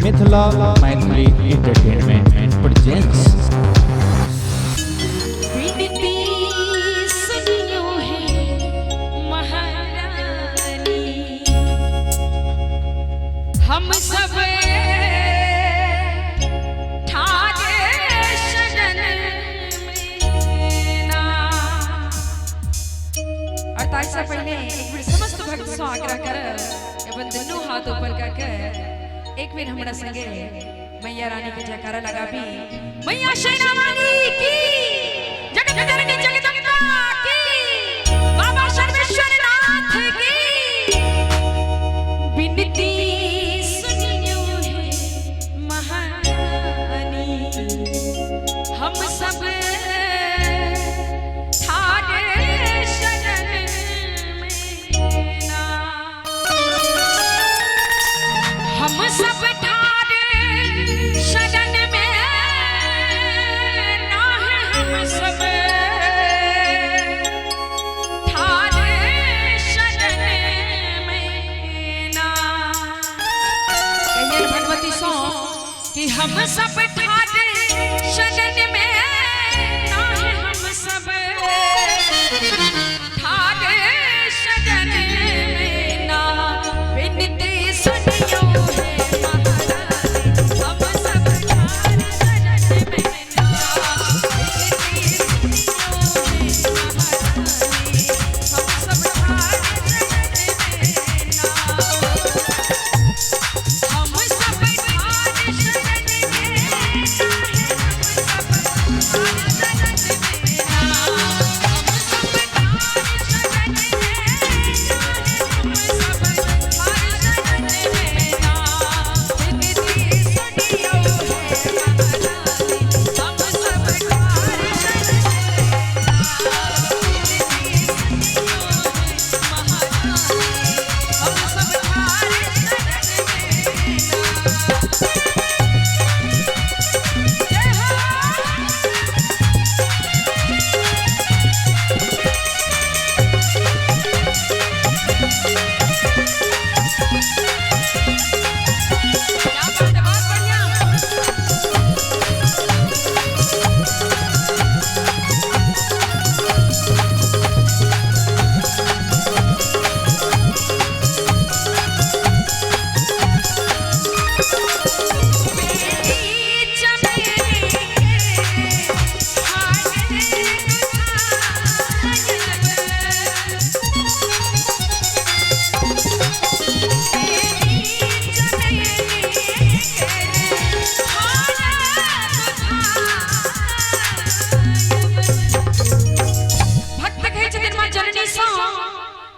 Mithila Maithili entertainment presents. हम सब से पहले एक बेर समस्त भक्त से आग्रह कर एवं दुनू हाथ ऊपर करके एक बेर हमरा संगे मैया रानी के जयकारा लगाबी। मैया शेरा वाली की, जगत जननी जगदम्बा की, बाबा सर्वेश्वर नाथ की विनती सुनियो है महारानी। हम सब हम सब ठाड़े शरण में ना है, हम सब ठाड़े शरण में ना। कहिए भगवती सो कि हम सब ठाड़े शरण में ना है, हम सब ठाड़े शरण में ना। विनती सुनियो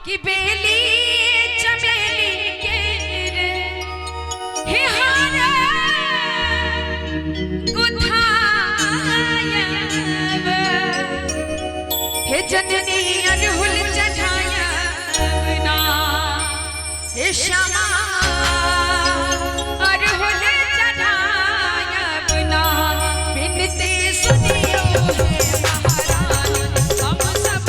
कि बेली चमेली के रे हे हारा गुथाया हे जननी अरहुल चढ़ाया ना। हे श्यामा अरहुल चढ़ाया ना। विनती सुनियो है महारानी। हम सब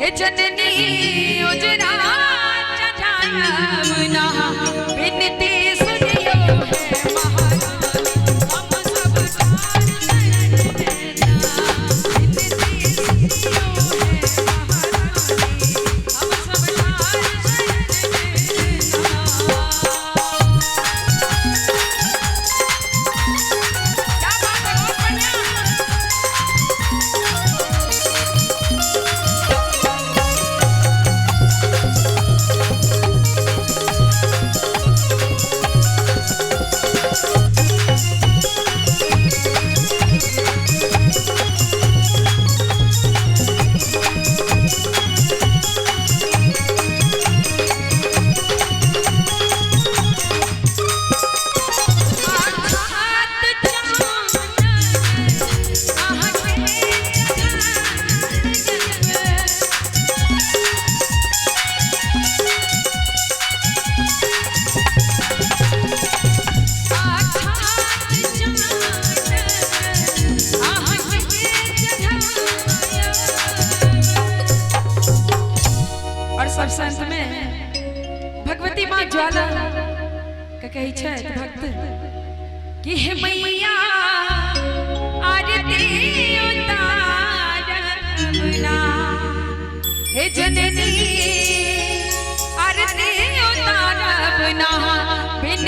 हे जननी उजरा चढ़ायवना बिनती सुनियो है महारानी हम सब ठार शरण में जा बिनती सुनियो है महारानी हम सब ठार शरण में जा। क्या बात है बहुत बढ़िया। और सब संत में भगवती माँ ज्वाला का कही छे भक्त कि हे मैया आरती उतारबना हे जननी आरती उतारबना बिन